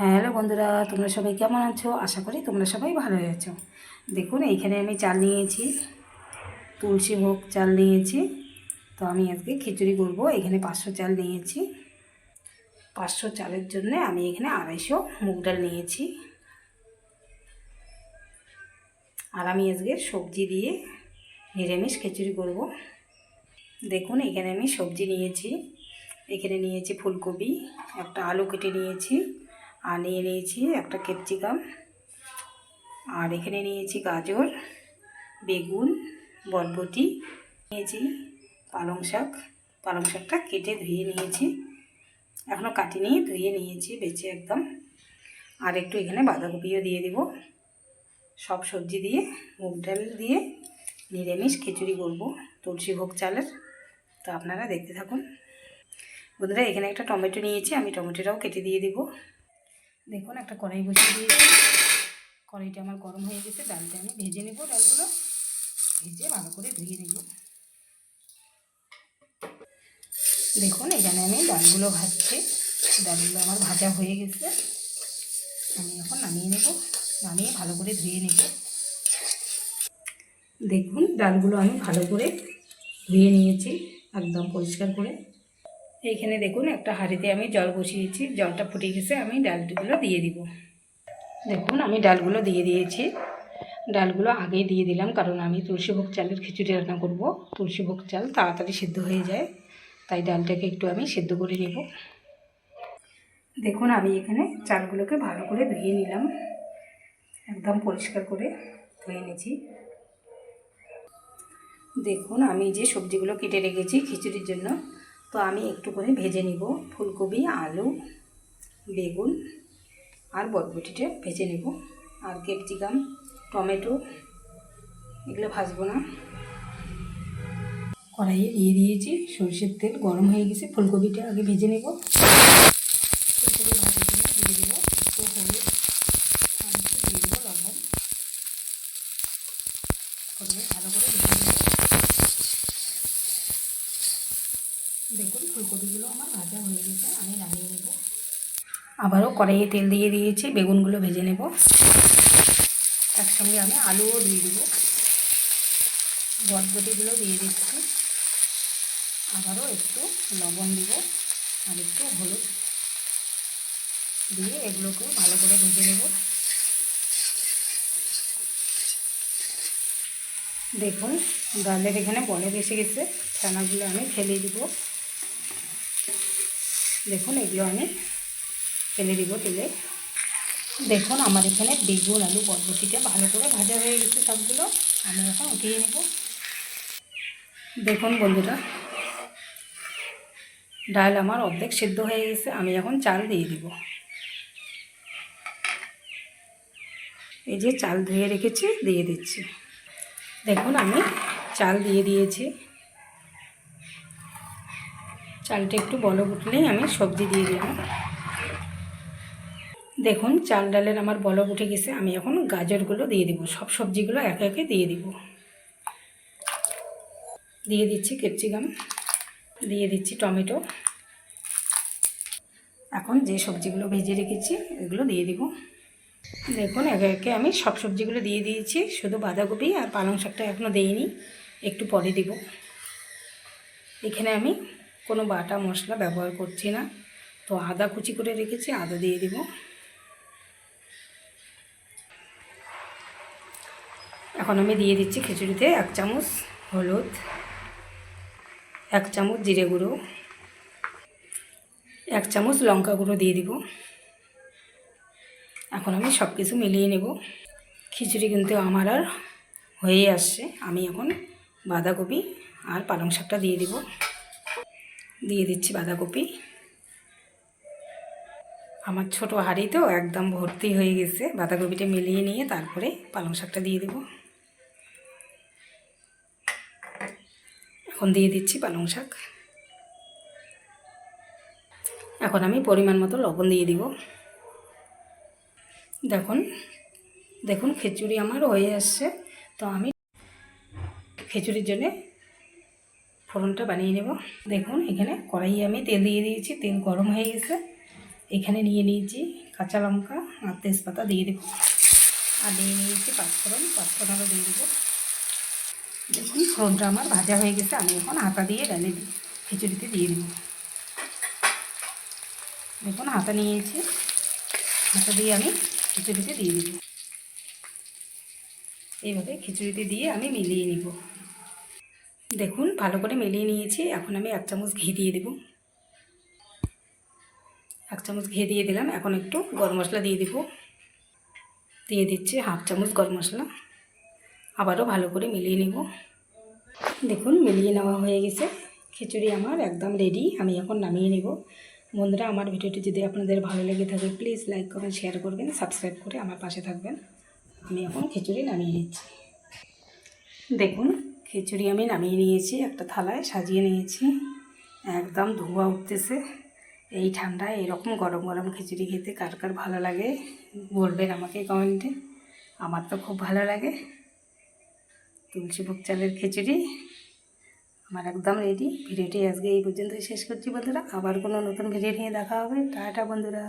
Hello বন্ধুরা, তোমরা সবাই কেমন আছো? আশা করি তোমরা সবাই ভালোই আছো। দেখুন এইখানে আমি চাল নিয়েছি, তুলসী ভোগ চাল নিয়েছি। তো আমি আজকে খিচুড়ি করব। এখানে 500 চাল নিয়েছি। 500 চালের জন্য আমি এখানে 250 মুগ ডাল নিয়েছি। আর আমি আজকে সবজি দিয়ে নিরামিষ খিচুড়ি করব। দেখুন এখানে আমি সবজি নিয়েছি। এখানে নিয়েছি ফুলকপি, একটা আলু কেটে নিয়েছি, আর নিয়েছি একটা ক্যাপসিকাম, আর এখানে নিয়েছি গাজর, বেগুন, বরবটি, নিয়েছি পালং শাক। পালং শাকটা কেটে ধুয়ে নিয়েছি, এখনও কাটিনি, ধুয়ে নিয়েছি বেছে একদম। আর একটু এখানে বাঁধাকপিও দিয়ে দেব। সব সবজি দিয়ে মুগ ডাল দিয়ে নিরামিষ খিচুড়ি করব তুলসী ভোগ চালের। তো আপনারা দেখতে থাকুন বন্ধুরা। এখানে একটা টমেটো নিয়েছি, আমি টমেটোটাও কেটে দিয়ে দেব। দেখুন একটা কড়াই বসিয়ে দিয়েছি। কড়াইটা আমার গরম হয়ে গেছে। ডালটা আমি ভেজে নেব। ডালগুলো ভেজে ভালো করে ধুয়ে নেব। দেখুন এখানে আমি ডালগুলো ভাজছি। ডালগুলো আমার ভাজা হয়ে গেছে। আমি এখন নামিয়ে নেব। নামিয়ে ভালো করে ধুয়ে নেব। দেখুন ডালগুলো আমি ভালো করে ধুয়ে নিয়েছি, একদম পরিষ্কার করে। এইখানে দেখুন একটা হাঁড়িতে আমি জল বসিয়েছি। জলটা ফুটে গেছে, আমি ডালগুলো দিয়ে দিব। দেখুন আমি ডালগুলো দিয়ে দিয়েছি। ডালগুলো আগেই দিয়ে দিলাম, কারণ আমি তুলসীভোগ চালের খিচুড়ি রান্না করব। তুলসীভোগ চাল তাড়াতাড়ি সিদ্ধ হয়ে যায়, তাই ডালটাকে একটু আমি সিদ্ধ করে নেব। দেখুন আমি এখানে চালগুলোকে ভালো করে ধুয়ে নিলাম, একদম পরিষ্কার করে ধুয়ে নিয়েছি। দেখুন আমি যে সবজিগুলো কেটে রেখেছি খিচুড়ির জন্য, তো আমি একটু করে ভেজে নিব। ফুলকপি, আলু, বেগুন আর বরবটিটা ভেজে নেব। আর ক্যাপসিকাম, টমেটো এগুলো ভাজবো না। কড়াইয়ে দিয়ে দিয়েছি সরষের তেল, গরম হয়ে গেছে। ফুলকপিটা আগে ভেজে নেব। ফুলকপি ভাজার জন্য দিয়ে দেবো একটু হলুদ আর একটু দিয়ে দেবো লবণ। প্রথমে ভালো করে ভেজে নেব। দেখুন ফুলকপিগুলো আমার ভাজা হয়ে গেছে, আমি নামিয়ে নেব। আবারও কড়াইয়ে তেল দিয়ে দিয়েছি, বেগুনগুলো ভেজে নেব। একসঙ্গে আমি আলুও দিয়ে দেবো, বরবটিগুলো দিয়ে দিচ্ছি। আবারও একটু লবণ দিব আর একটু হলুদ দিয়ে এগুলোকেও ভালো করে ভেজে নেব। দেখুন ডালের এখানে বলক এসে গেছে। ছানাগুলো আমি ফেলে দিব। দেখুন এগুলো আমি ফেলে দিব তেলে। দেখুন আমার এখানে বেগুন, আলু, বরবটিটা ভালো করে ভাজা হয়ে গেছে সবগুলো। আমি এখন উঠিয়ে নেব। দেখুন বন্ধুরা ডাল আমার অর্ধেক সিদ্ধ হয়ে গেছে। আমি এখন চাল দিয়ে দিব। এই যে চাল ধুয়ে রেখেছি দিয়ে দিচ্ছি। দেখুন আমি চাল দিয়ে দিয়েছি। চালটা একটু বলক উঠলেই আমি সবজি দিয়ে দিলাম। দেখুন চাল ডালের আমার বলক উঠে গেছে। আমি এখন গাজরগুলো দিয়ে দিব। সব সবজিগুলো একে একে দিয়ে দিব। দিয়ে দিচ্ছি ক্যাপসিকাম, দিয়ে দিচ্ছি টমেটো। এখন যে সবজিগুলো ভেজে রেখেছি এগুলো দিয়ে দিব। দেখুন একে একে আমি সব সবজিগুলো দিয়ে দিয়েছি। শুধু বাঁধাকপি আর পালং শাকটা এখনও দিইনি, একটু পরে দিব। এখানে আমি কোনো বাটা মশলা ব্যবহার করছি না, তো আদা কুচি করে রেখেছি, আদা দিয়ে দিব। এখন আমি দিয়ে দিচ্ছি খিচুড়িতে 1 চামচ হলুদ, 1 চামচ জিরে গুঁড়ো, 1 চামচ লঙ্কা গুঁড়ো দিয়ে দিব। এখন আমি সব কিছু মিলিয়ে নেব। খিচুড়ি কিন্তু আমার আর হয়ে আসছে। আমি এখন বাঁধাকপি আর পালং শাকটা দিয়ে দিব। দিয়ে দিচ্ছি বাঁধাকপি। আমার ছোট হাঁড়ি তো একদম ভর্তি হয়ে গেছে। বাঁধাকপিটা মিলিয়ে নিয়ে তারপরে পালং শাকটা দিয়ে দেব। এখন দিয়ে দিচ্ছি পালং শাক। এখন আমি পরিমাণ মতো লবণ দিয়ে দিব। দেখুন দেখুন খিচুড়ি আমার হয়ে আসছে। তো আমি খিচুড়ির জন্য ফোড়নটা বানিয়ে নেব। দেখুন এখানে কড়াইয়ে আমি তেল দিয়ে দিয়েছি। তেল গরম হয়ে গেছে। এখানে নিয়ে নিয়েছি কাঁচা লঙ্কা আর তেজপাতা দিয়ে দেবো। আর দিয়ে নিয়েছি পাঁচফোড়নও দিয়ে দেবো। দেখুন ফোড়নটা আমার ভাজা হয়ে গেছে, আমি এখন হাতা দিয়ে ডালে খিচুড়িতে দিয়ে দেবো। দেখুন হাতা নিয়েছি, হাতা দিয়ে আমি খিচুড়িতে দিয়ে দেবো। এইভাবে খিচুড়িতে দিয়ে আমি মিলিয়ে নিব। দেখুন ভালো করে মিলিয়ে নিয়েছি। এখন আমি 1 চামচ ঘি দিয়ে দেব। 1 চামচ ঘি দিয়ে দিলাম। এখন একটু গরম মশলা দিয়ে দেব। দিয়ে দিচ্ছি 1/2 চামচ গরম মশলা। আবারও ভালো করে মিলিয়ে নিব। দেখুন মিলিয়ে নেওয়া হয়ে গেছে। খিচুড়ি আমার একদম রেডি। আমি এখন নামিয়ে নেব। বন্ধুরা, আমার ভিডিওটি যদি আপনাদের ভালো লেগে থাকে প্লিজ লাইক করবেন, শেয়ার করবেন, সাবস্ক্রাইব করে আমার পাশে থাকবেন। আমি এখন খিচুড়ি নামিয়ে নিচ্ছি। দেখুন খিচুড়ি আমি নামিয়ে নিয়েছি, একটা থালায় সাজিয়ে নিয়েছি। একদম ধোঁয়া উঠতেছে। এই ঠান্ডায় এরকম গরম গরম খিচুড়ি খেতে কার কার ভালো লাগে বলবেন আমাকে কমেন্টে। আমার তো খুব ভালো লাগে। তুলসীভোগ চালের খিচুড়ি আমার একদম রেডি। ভিডিওটি আজকে এই পর্যন্তই শেষ করছি বন্ধুরা। আবার কোনো নতুন ভিডিও নিয়ে দেখা হবে। টাটা বন্ধুরা।